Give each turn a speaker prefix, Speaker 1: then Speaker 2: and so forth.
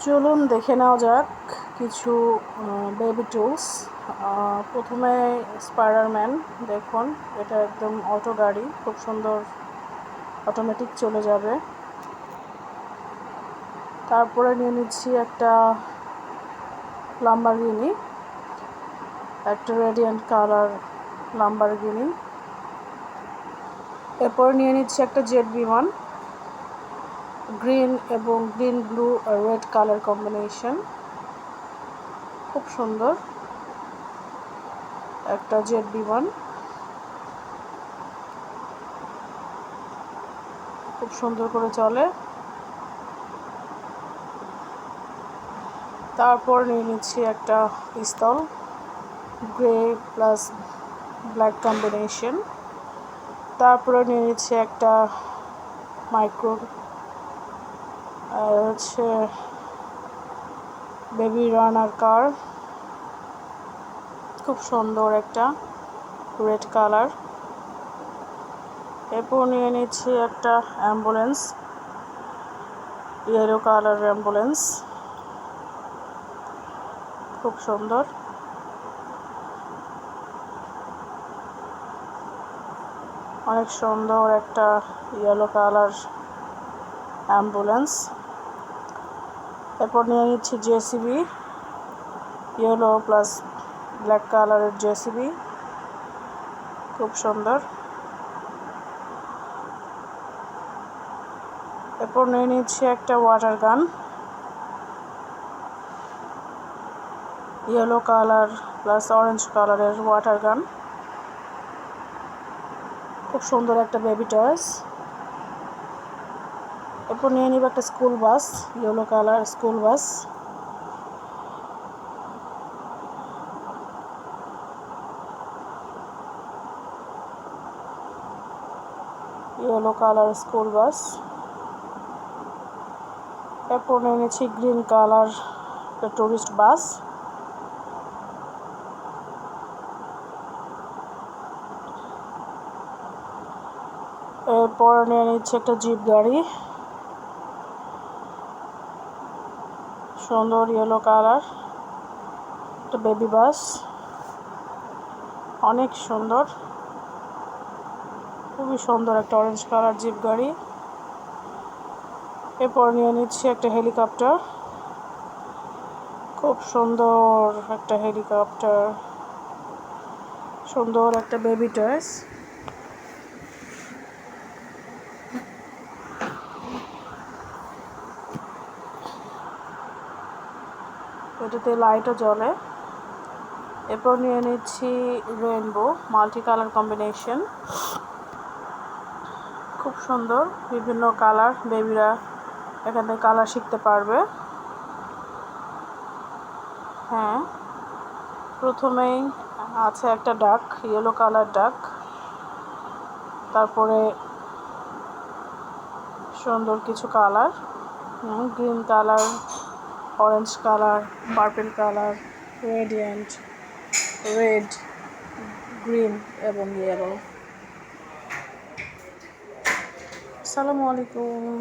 Speaker 1: চলুন দেখে নেওয়া যাক কিছু বেবি টুলস। প্রথমে স্পাইডারম্যান, দেখুন এটা একদম অটো গাড়ি, খুব সুন্দর, অটোমেটিক চলে যাবে। তারপরে নিয়ে নিচ্ছি একটা লাম্বরগিনি, একটা রেডিয়েন্ট কালার লাম্বরগিনি। এরপর নিয়ে নিচ্ছি একটা জেট বিমান, গ্রিন এবং গ্রিন ব্লু আর রেড কালার কম্বিনেশন, খুব সুন্দর একটা জেট বিমান, খুব সুন্দর করে চলে। তারপর নিয়ে নিচ্ছি একটা পিস্তল, গ্রে প্লাস ব্ল্যাক কম্বিনেশন। তারপরে নিয়ে নিচ্ছি একটা মাইক্রো, আর হচ্ছে বেবি রানার কার, খুব সুন্দর একটা রেড কালার। এরপর নিয়ে নিচ্ছি একটা অ্যাম্বুলেন্স, ইয়েলো কালার অ্যাম্বুলেন্স, খুব সুন্দর। অনেক সুন্দর একটা ইয়েলো কালার অ্যাম্বুলেন্স। এরপর নিয়ে নিচ্ছি জেসিবি, ইয়েলো প্লাস ব্ল্যাক কালারের জেসিবি, খুব সুন্দর। এরপর নিয়ে নিচ্ছি একটা ওয়াটার গান, ইয়েলো কালার প্লাস অরেঞ্জ কালারের ওয়াটার গান, খুব সুন্দর একটা বেবি টয়েস। এরপর নিয়ে নিব একটা school bus, yellow colour school bus, yellow colour school bus. এরপর নিয়ে নিচ্ছি গ্রিন কালার একটা টুরিস্ট বাস। এরপর নিয়ে নিচ্ছি একটা জিপ গাড়ি, সুন্দর ইয়েলো কালার একটা বেবি বাস, অনেক সুন্দর, খুবই সুন্দর একটা অরেঞ্জ কালার জিপ গাড়ি। এরপর নিয়ে নিচ্ছি একটা হেলিকপ্টার, খুব সুন্দর একটা হেলিকপ্টার, সুন্দর একটা বেবি টয়েস। এটাতে লাইটও জ্বলে। এরপর নিয়ে নিচ্ছি রেইনবো মাল্টি কালার কম্বিনেশন, খুব সুন্দর, বিভিন্ন কালার, বেবিরা এখানে কালার শিখতে পারবে। হ্যাঁ, প্রথমেই আছে একটা ডাক, ইয়েলো কালার ডাক, তারপরে সুন্দর কিছু colour, green colour, orange colour, purple colour, radiant, red, green এবং ইয়েলো। আসসালামু আলাইকুম।